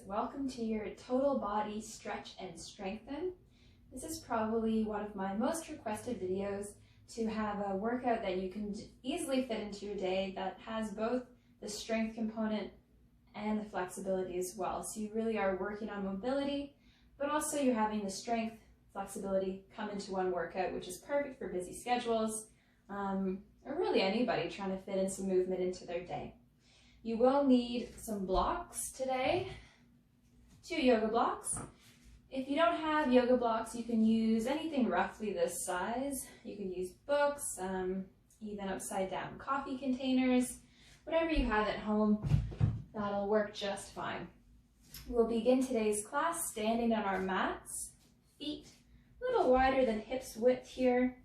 welcome to your total body stretch and strengthen. This is probably one of my most requested videos to have a workout that you can easily fit into your day that has both the strength component and the flexibility as well. So you really are working on mobility, but also you're having the strength, flexibility come into one workout, which is perfect for busy schedules, or really anybody trying to fit in some movement into their day. You will need some blocks today, 2 yoga blocks. If you don't have yoga blocks, you can use anything roughly this size. You can use books, even upside down coffee containers, whatever you have at home, that'll work just fine. We'll begin today's class standing on our mats, feet a little wider than hips width here,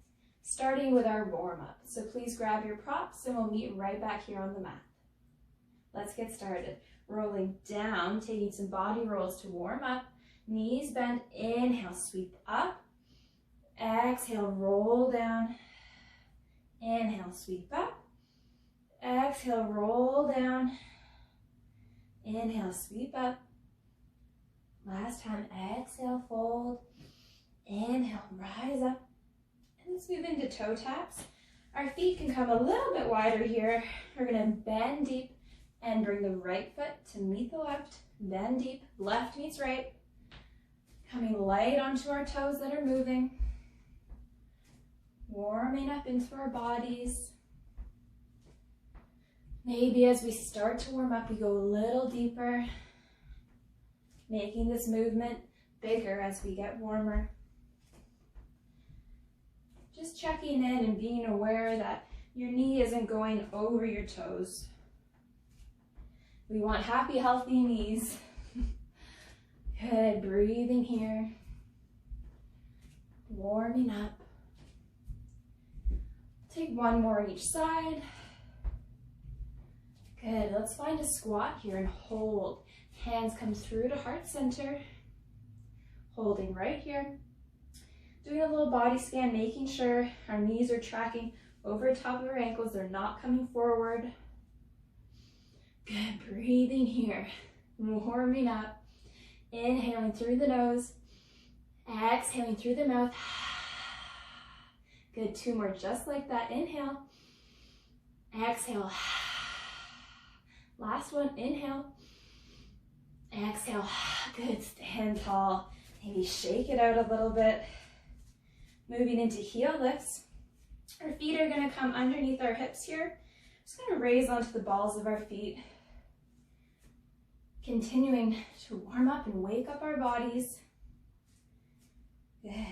starting with our warm-up. So please grab your props and we'll meet right back here on the mat. Let's get started. Rolling down, taking some body rolls to warm up. Knees bend, inhale, sweep up. Exhale, roll down. Inhale, sweep up. Exhale, roll down. Inhale, sweep up. Last time, exhale, fold. Inhale, rise up. And let's move into toe taps. Our feet can come a little bit wider here. We're gonna bend deep and bring the right foot to meet the left. Bend deep, left meets right. Coming light onto our toes that are moving. Warming up into our bodies. Maybe as we start to warm up, we go a little deeper, making this movement bigger as we get warmer. Just checking in and being aware that your knee isn't going over your toes. We want happy, healthy knees. Good, breathing here. Warming up. Take one more on each side. Good, let's find a squat here and hold. Hands come through to heart center. Holding right here. Doing a little body scan, making sure our knees are tracking over top of our ankles. They're not coming forward. Good, breathing here, warming up, inhaling through the nose, exhaling through the mouth. Good, 2 more just like that. Inhale, exhale. Last one, inhale, exhale. Good, stand tall, maybe shake it out a little bit. Moving into heel lifts. Our feet are gonna come underneath our hips here. Just gonna raise onto the balls of our feet. Continuing to warm up and wake up our bodies. Good.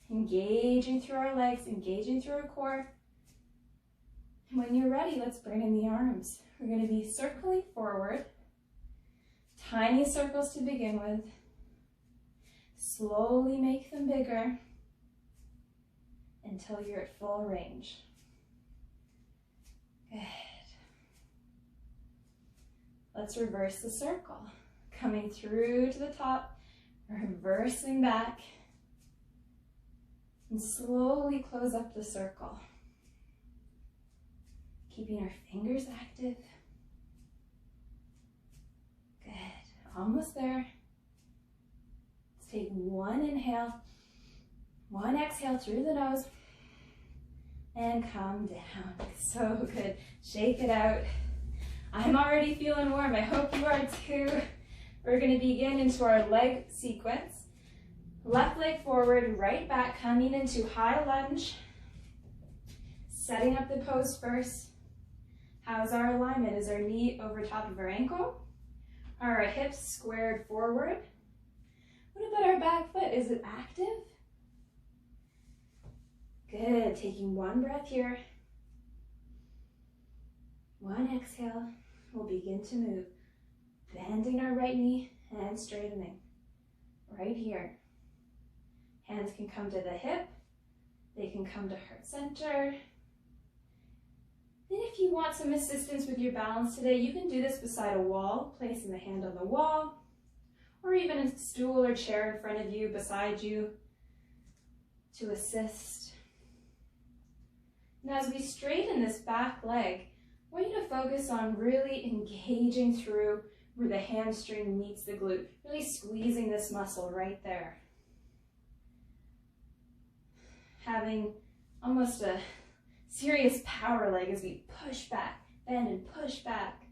Engaging through our legs, engaging through our core. And when you're ready, let's bring in the arms. We're gonna be circling forward. Tiny circles to begin with. Slowly make them bigger until you're at full range. Good. Let's reverse the circle. Coming through to the top, reversing back, and slowly close up the circle. Keeping our fingers active. Good, almost there. Let's take one inhale, one exhale through the nose, and come down. So good. Shake it out. I'm already feeling warm. I hope you are too. We're going to begin into our leg sequence. Left leg forward, right back, coming into high lunge. Setting up the pose first. How's our alignment? Is our knee over top of our ankle? Are our hips squared forward? What about our back foot? Is it active? Good, taking one breath here. One exhale, we'll begin to move. Bending our right knee and straightening. Right here. Hands can come to the hip. They can come to heart center. Then if you want some assistance with your balance today, you can do this beside a wall, placing the hand on the wall, or even a stool or chair in front of you, beside you, to assist. And as we straighten this back leg, I want you to focus on really engaging through where the hamstring meets the glute, really squeezing this muscle right there. Having almost a serious power leg as we push back, bend and push back.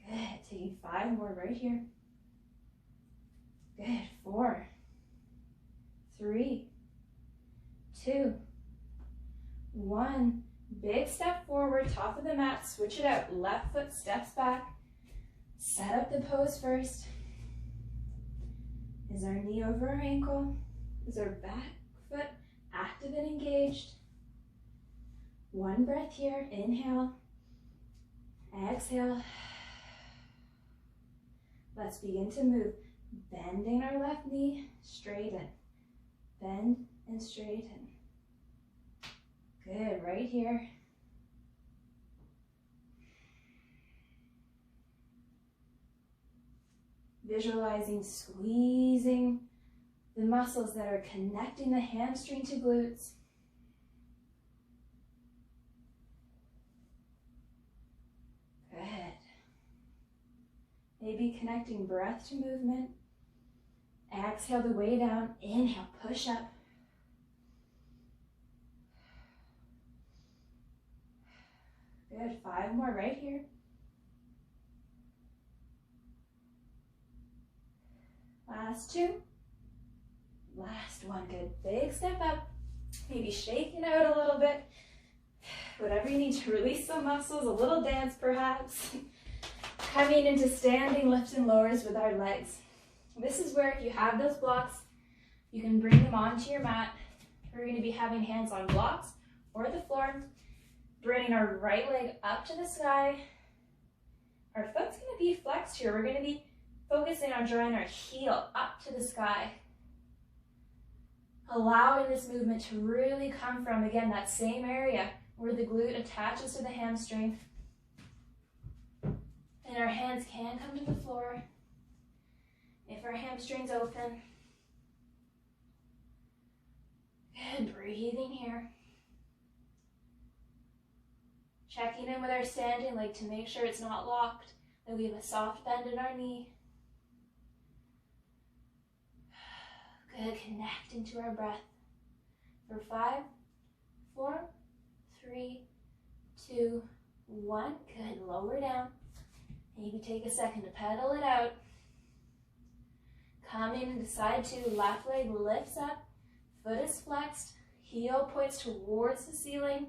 Good, taking 5 more right here. Good, 4, 3, 2, 1. Big step forward, top of the mat, switch it out. Left foot steps back. Set up the pose first. Is our knee over our ankle? Is our back foot active and engaged? 1 breath here. Inhale. Exhale. Let's begin to move. Bending our left knee, straighten. Bend and straighten. Good, right here. Visualizing squeezing the muscles that are connecting the hamstring to glutes. Good. Maybe connecting breath to movement. Exhale the way down. Inhale, push up. Good, 5 more right here. Last 2. Last 1, good. Big step up. Maybe shaking out a little bit. Whatever you need to release some muscles, a little dance perhaps. Coming into standing lift and lowers with our legs. This is where if you have those blocks, you can bring them onto your mat. We're going to be having hands on blocks or the floor. Bringing our right leg up to the sky. Our foot's going to be flexed here. We're going to be focusing on drawing our heel up to the sky. Allowing this movement to really come from, again, that same area where the glute attaches to the hamstring. And our hands can come to the floor if our hamstring's open. Good, breathing here. Checking in with our standing leg to make sure it's not locked, that we have a soft bend in our knee. Good, connecting to our breath. For 5, 4, 3, 2, 1. Good, lower down. Maybe take a second to pedal it out. Coming into side 2, left leg lifts up, foot is flexed, heel points towards the ceiling.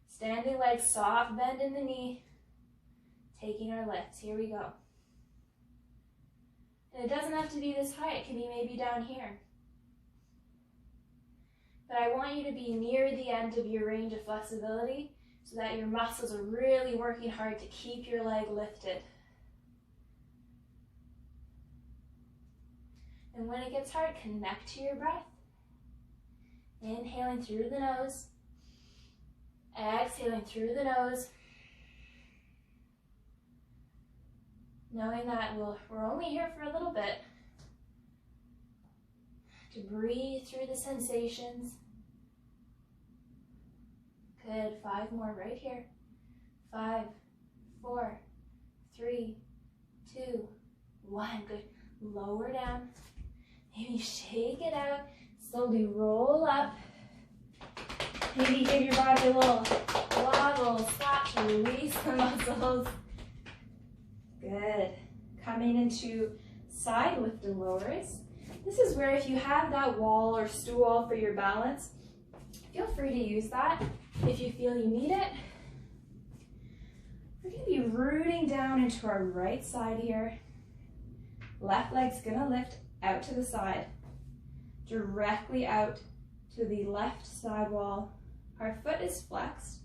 Standing leg, soft bend in the knee. Taking our lifts. Here we go. And it doesn't have to be this high. It can be maybe down here. But I want you to be near the end of your range of flexibility so that your muscles are really working hard to keep your leg lifted. And when it gets hard, connect to your breath. Inhaling through the nose. Exhaling through the nose. Knowing that we're only here for a little bit. To breathe through the sensations. Good, 5 more right here. 5, 4, 3, 2, 1. Good, lower down. Maybe shake it out. Slowly roll up. Maybe give your body a little wobble, slap to release the muscles. Good. Coming into side lift and lowers. This is where if you have that wall or stool for your balance, feel free to use that if you feel you need it. We're going to be rooting down into our right side here. Left leg's going to lift out to the side, directly out to the left side wall. Our foot is flexed.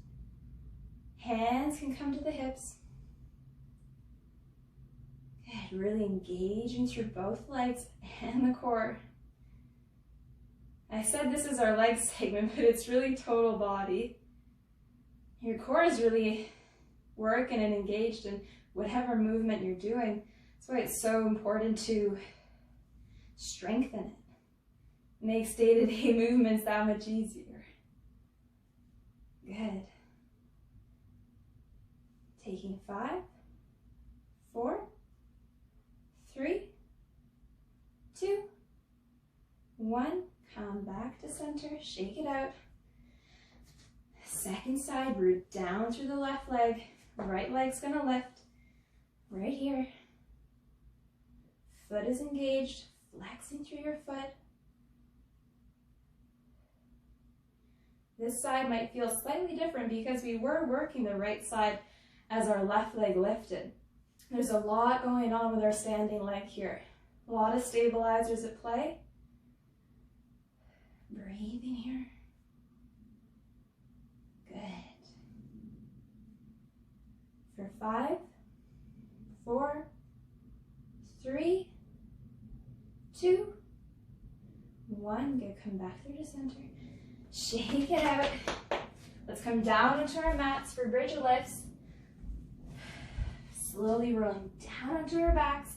Hands can come to the hips. Good, really engaging through both legs and the core. I said this is our leg segment, but it's really total body. Your core is really working and engaged in whatever movement you're doing. That's why it's so important to strengthen it. Makes day-to-day movements that much easier. Good. Taking 5, 4, 1. Come back to center, shake it out. Second side, root down through the left leg. Right leg's gonna lift. Right here. Foot is engaged, flexing through your foot. This side might feel slightly different because we were working the right side as our left leg lifted. There's a lot going on with our standing leg here. A lot of stabilizers at play. Breathing here. Good. For 5, 4, 3, 2, 1. Good. Come back through to center. Shake it out. Let's come down into our mats for bridge lifts. Slowly rolling down onto our backs.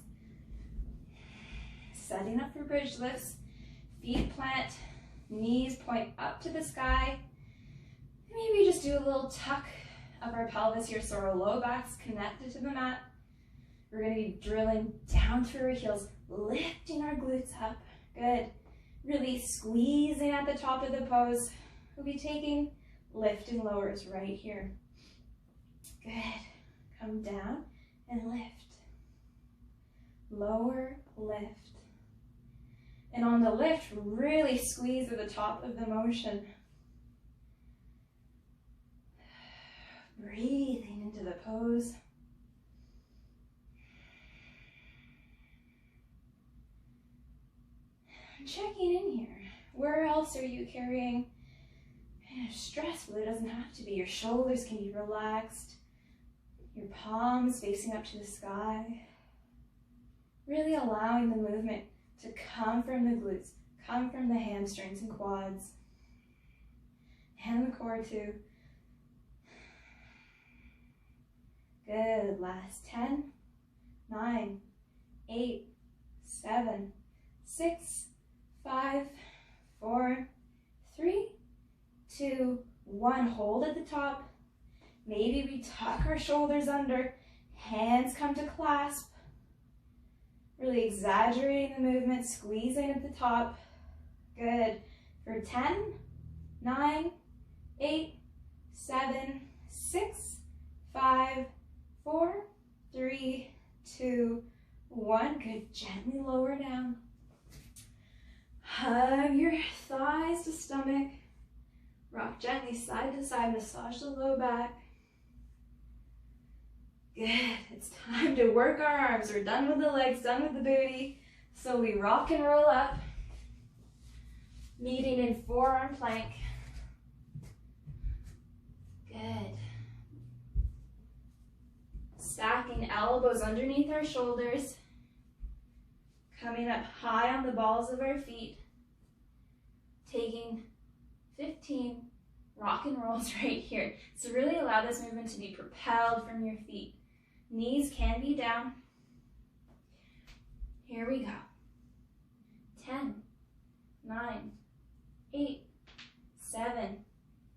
Setting up for bridge lifts. Feet plant. Knees point up to the sky. Maybe just do a little tuck of our pelvis here so our low back's connected to the mat. We're going to be drilling down through our heels, lifting our glutes up. Good. Really squeezing at the top of the pose. We'll be taking lift and lowers right here. Good. Come down and lift. Lower, lift. And on the lift, really squeeze at the top of the motion. Breathing into the pose. Checking in here. Where else are you carrying stress? Well, it doesn't have to be. Your shoulders can be relaxed. Your palms facing up to the sky. Really allowing the movement to come from the glutes, come from the hamstrings and quads. And the core too. Good. Last 10, 9, 8, 7, 6, 5, 4, 3, 2, 1. Hold at the top. Maybe we tuck our shoulders under. Hands come to clasp. Really exaggerating the movement, squeezing at the top. Good. For 10, 9, 8, 7, 6, 5, 4, 3, 2, 1. Good. Gently lower down. Hug your thighs to stomach. Rock gently side to side. Massage the low back. Good. It's time to work our arms. We're done with the legs, done with the booty. So we rock and roll up. Meeting in forearm plank. Good. Stacking elbows underneath our shoulders. Coming up high on the balls of our feet. Taking 15 rock and rolls right here. So really allow this movement to be propelled from your feet. Knees can be down. Here we go. 10, 9, 8, 7,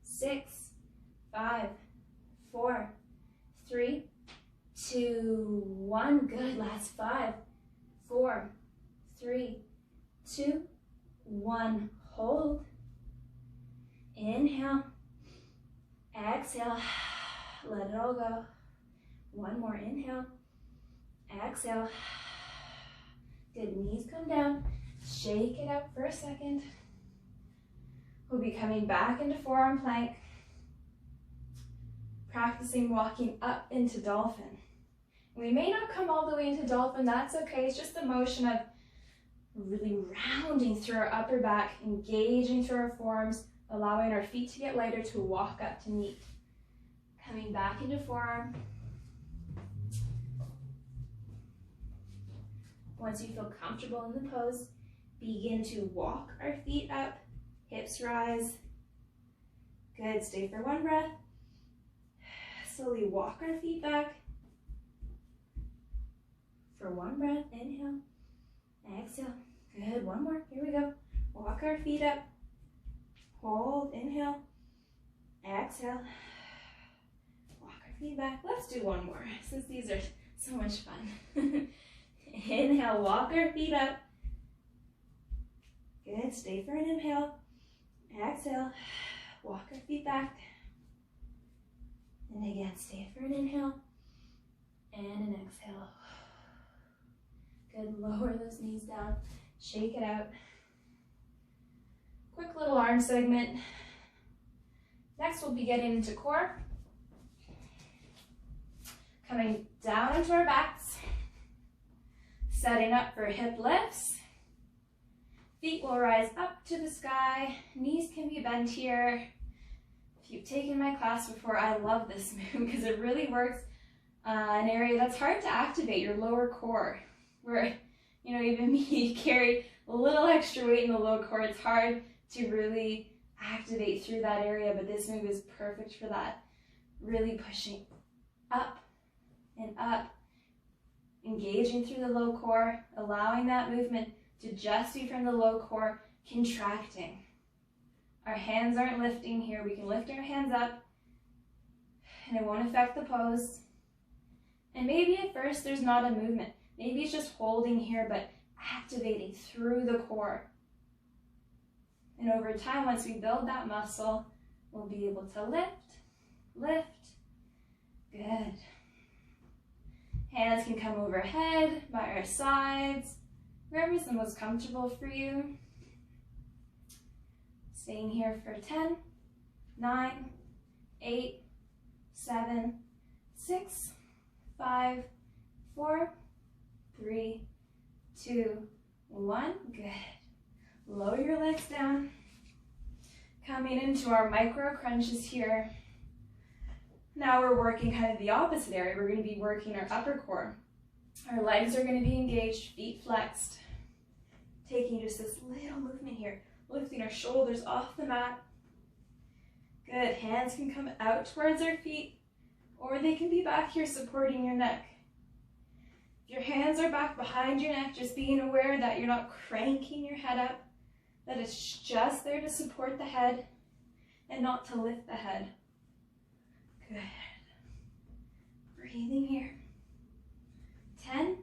6, 5, 4, 3, 2, 1. Good. Last 5, 4, 3, 2, 1. Hold. Inhale. Exhale. Let it all go. One more. Inhale. Exhale. Good. Knees come down. Shake it out for a second. We'll be coming back into forearm plank. Practicing walking up into dolphin. We may not come all the way into dolphin. That's okay. It's just the motion of really rounding through our upper back, engaging through our forearms, allowing our feet to get lighter to walk up to meet. Coming back into forearm. Once you feel comfortable in the pose, begin to walk our feet up, hips rise. Good, stay for one breath. Slowly walk our feet back. For one breath, inhale, exhale. Good, one more, here we go. Walk our feet up. Hold, inhale, exhale. Walk our feet back. Let's do one more, since these are so much fun. Inhale, walk our feet up. Good, stay for an inhale. Exhale, walk our feet back. And again, stay for an inhale and an exhale. Good, lower those knees down, shake it out. Quick little arm segment. Next, we'll be getting into core. Coming down into our backs, setting up for hip lifts. Feet will rise up to the sky, knees can be bent here. If you've taken my class before, I love this move because it really works an area that's hard to activate, your lower core. Where, you know, even me carry a little extra weight in the low core, it's hard to really activate through that area, but this move is perfect for that. Really pushing up and up, engaging through the low core, allowing that movement to just be from the low core, contracting. Our hands aren't lifting here. We can lift our hands up and it won't affect the pose. And maybe at first there's not a movement. Maybe it's just holding here, but activating through the core. And over time, once we build that muscle, we'll be able to lift. Good. Hands can come overhead, by our sides, wherever's the most comfortable for you. Staying here for 10, 9, 8, 7, 6, 5, 4, 3, 2, 1. Good. Lower your legs down. Coming into our micro crunches here. Now we're working kind of the opposite area. We're going to be working our upper core. Our legs are going to be engaged, feet flexed. Taking just this little movement here, lifting our shoulders off the mat. Good, hands can come out towards our feet, or they can be back here supporting your neck. If your hands are back behind your neck, just being aware that you're not cranking your head up, that it's just there to support the head and not to lift the head. Good. Breathing here. 10,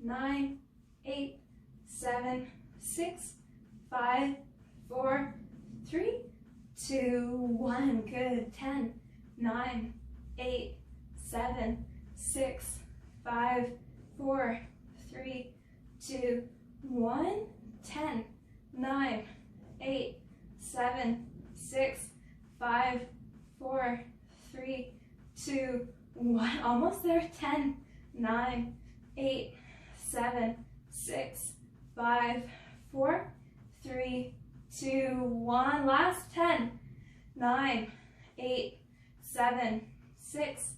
9, 8, 7, 6, 5, 4, 3, 2, 1. Good. 10, 9, 8, 7, 6, 5, 4, 3, 2, 1. 10, 9, 8, 7, 6, 5, 4, 3, 2, 1. Almost there. 10, 9, 8, 7, 6, 5, 4, 3, 2, 1. Last 10, 9, 8, 7, 6,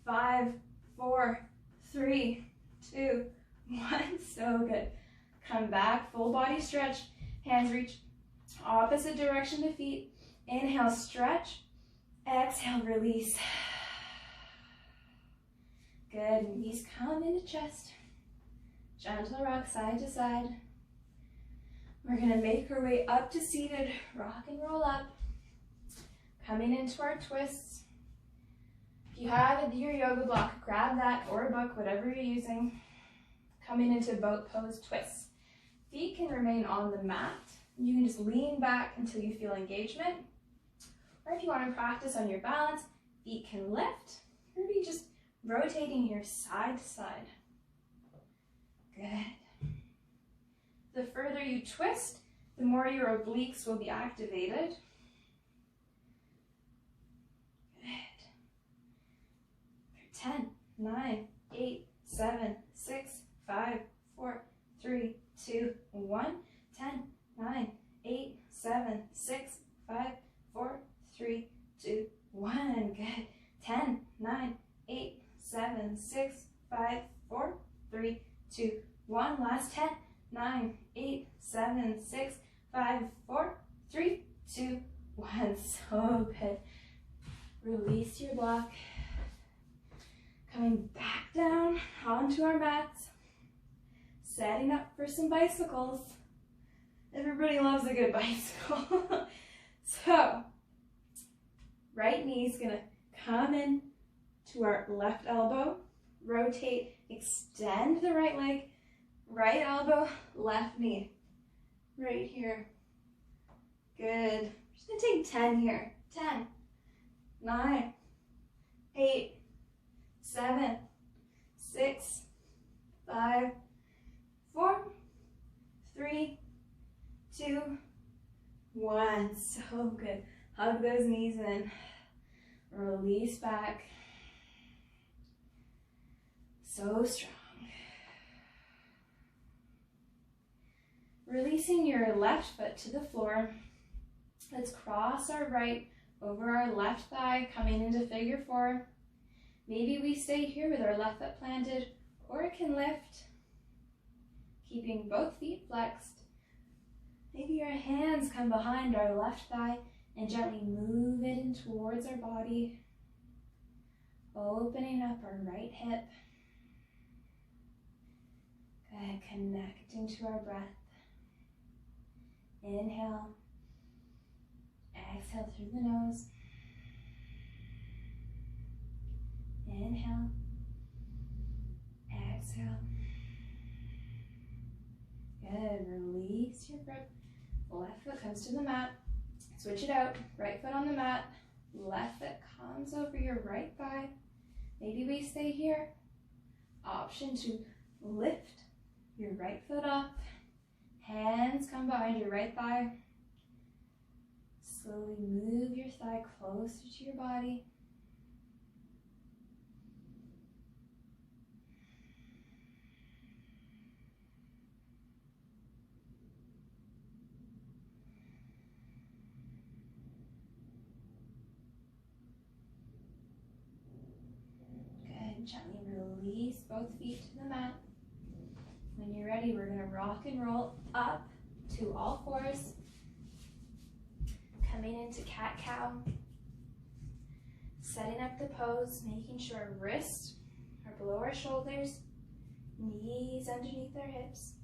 5, 4, 3, 2, 1. So good. Come back, full body stretch. Hands reach opposite direction to feet. Inhale, stretch. Exhale, release. Good. Knees come into chest. Gentle rock side to side. We're going to make our way up to seated. Rock and roll up. Coming into our twists. If you have your yoga block, grab that, or a book, whatever you're using. Coming into boat pose twists. Feet can remain on the mat. You can just lean back until you feel engagement. Or if you want to practice on your balance, feet can lift. Or be just rotating here side to side. Good. The further you twist, the more your obliques will be activated. Good. 10, 9, 8, 7, 6, 5, 4, 3, 2, 1. 10, 9, 8, 7, 6, 5, 4, 3, 2, 1. Good. 10, 9, 8, 7, 6, 5, 4, 3, 2, 1. Last 10, 9, 8, 7, 6, 5, 4, 3, 2, 1. So good. Release your block. Coming back down onto our mats. Setting up for some bicycles. Everybody loves a good bicycle. So, right knee's gonna come in to our left elbow. Rotate, extend the right leg. Right elbow, left knee. Right here. Good. We're just gonna take 10 here. 10, 9, 8, 7, 6, 5, 4, 3, 2, 1. So good. Hug those knees in. Release back. So strong. Releasing your left foot to the floor. Let's cross our right over our left thigh, coming into figure 4. Maybe we stay here with our left foot planted, or it can lift, keeping both feet flexed. Maybe your hands come behind our left thigh and gently move it in towards our body, opening up our right hip. Good, connecting to our breath. Inhale, exhale through the nose. Inhale, exhale. Good, release your grip. Left foot comes to the mat. Switch it out, right foot on the mat. Left foot comes over your right thigh. Maybe we stay here. Option to lift your right foot up. Hands come behind your right thigh. Slowly move your thigh closer to your body. Good, gently release both feet to the mat. When you're ready, we're gonna rock and roll up to all fours. Coming into cat-cow. Setting up the pose, making sure our wrists are below our shoulders, knees underneath our hips.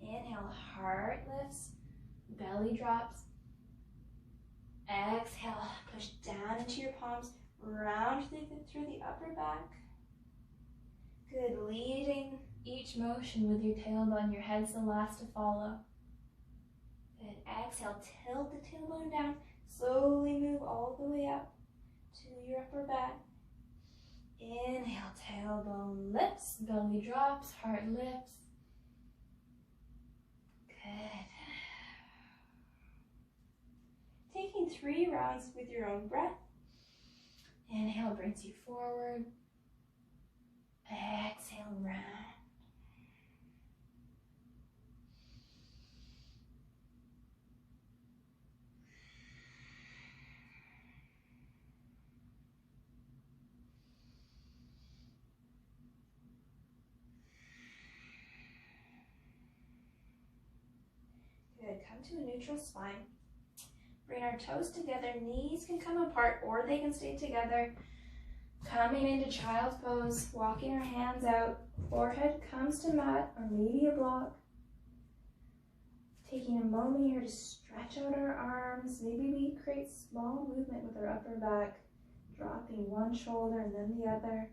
Inhale, heart lifts, belly drops. Exhale, push down into your palms, round through the upper back. Good, leading each motion with your tailbone, your head's the last to follow. Good, exhale, tilt the tailbone down, slowly move all the way up to your upper back. Inhale, tailbone lifts, belly drops, heart lifts. Good. Taking 3 rounds with your own breath. Inhale brings you forward. Exhale, round. Good, come to a neutral spine. Bring our toes together, knees can come apart or they can stay together. Coming into child's pose, walking our hands out, forehead comes to mat or maybe a block. Taking a moment here to stretch out our arms. Maybe we create small movement with our upper back, dropping one shoulder and then the other.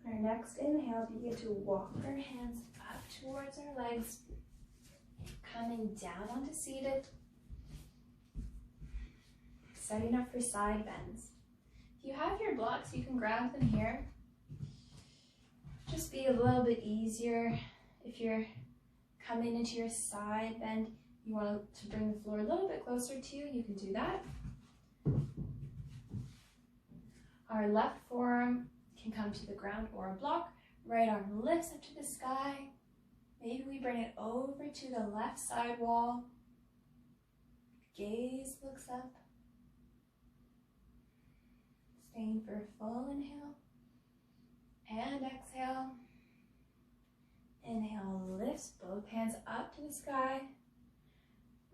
On our next inhale, begin to walk our hands up towards our legs, coming down onto seated, setting up for side bends. If you have your blocks, you can grab them here. Just be a little bit easier. If you're coming into your side bend, you want to bring the floor a little bit closer to you, you can do that. Our left forearm can come to the ground or a block. Right arm lifts up to the sky. Maybe we bring it over to the left side wall. Gaze looks up. Staying for a full inhale and exhale. Inhale, lifts both hands up to the sky.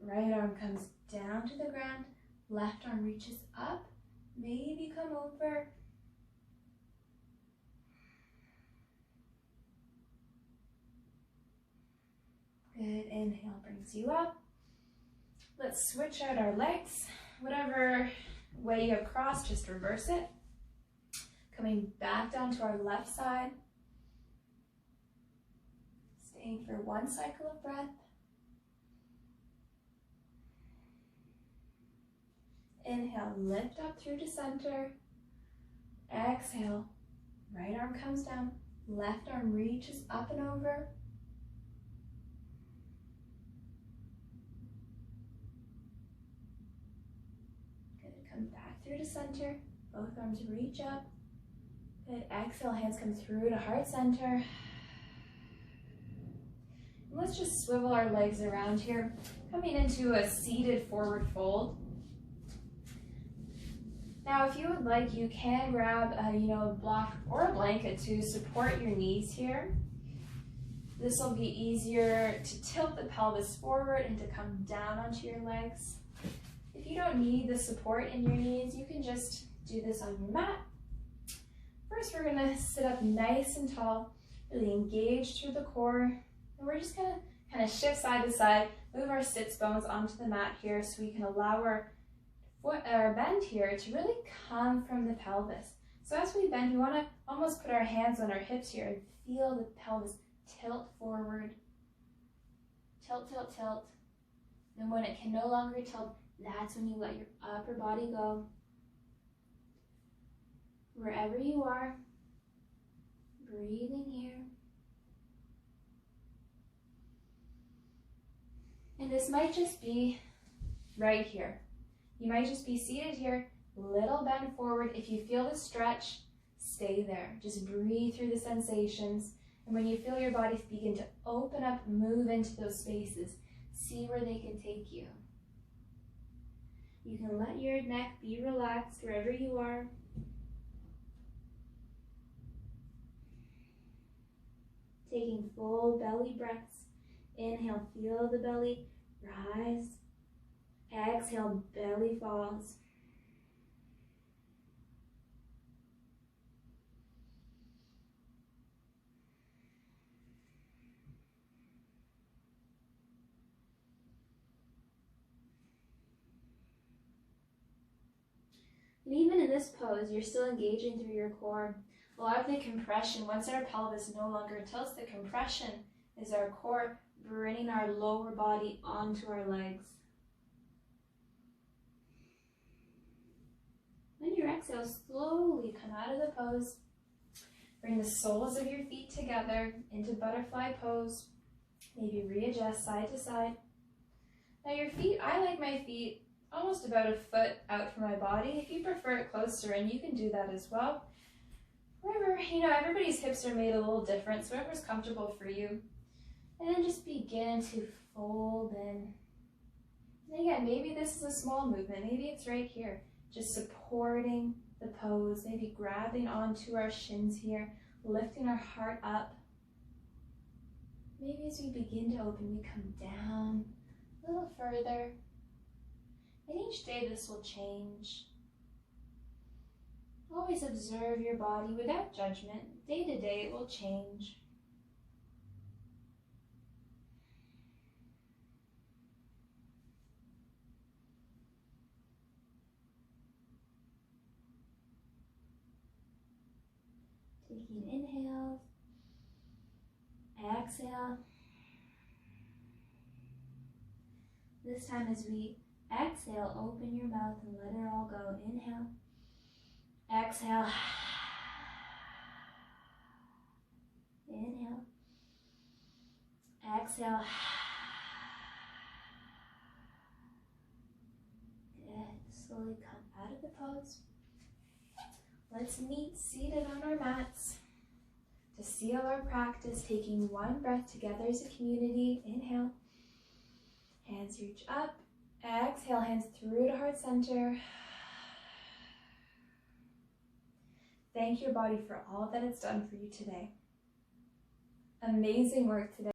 Right arm comes down to the ground. Left arm reaches up. Maybe come over. Good, inhale brings you up. Let's switch out our legs. Whatever way you have crossed, just reverse it. Coming back down to our left side. Staying for one cycle of breath. Inhale, lift up through to center. Exhale, right arm comes down, left arm reaches up and over. Good, come back through to center, both arms reach up. Good, exhale, hands come through to heart center. And let's just swivel our legs around here, coming into a seated forward fold. Now, if you would like, you can grab a block or a blanket to support your knees here. This will be easier to tilt the pelvis forward and to come down onto your legs. If you don't need the support in your knees, you can just do this on your mat. First, we're going to sit up nice and tall, really engage through the core, and we're just going to kind of shift side to side, move our sits bones onto the mat here so we can allow our bend here to really come from the pelvis. So as we bend, we want to almost put our hands on our hips here and feel the pelvis tilt forward. Tilt, tilt, tilt. And when it can no longer tilt, that's when you let your upper body go. Wherever you are, breathing here. And this might just be right here. You might just be seated here, little bend forward. If you feel the stretch, stay there. Just breathe through the sensations. And when you feel your body begin to open up, move into those spaces, see where they can take you. You can let your neck be relaxed wherever you are. Taking full belly breaths. Inhale, feel the belly rise. Exhale, belly falls. And even in this pose, you're still engaging through your core. A lot of the compression, once our pelvis no longer tilts, the compression is our core bringing our lower body onto our legs. When you exhale, slowly come out of the pose. Bring the soles of your feet together into butterfly pose. Maybe readjust side to side. Now your feet, I like my feet almost about a foot out from my body. If you prefer it closer in, you can do that as well. Wherever, everybody's hips are made a little different, so whatever's comfortable for you. And then just begin to fold in. And again, maybe this is a small movement. Maybe it's right here. Just supporting the pose, maybe grabbing onto our shins here, lifting our heart up. Maybe as we begin to open, we come down a little further. And each day this will change. Always observe your body without judgment. Day to day it will change. Taking inhales, exhale. This time as we exhale, open your mouth and let it all go. Inhale, exhale, inhale, exhale. Good. Slowly come out of the pose. Let's meet seated on our mats to seal our practice, taking one breath together as a community. Inhale, hands reach up. Exhale, hands through to heart center. Thank your body for all that it's done for you today. Amazing work today.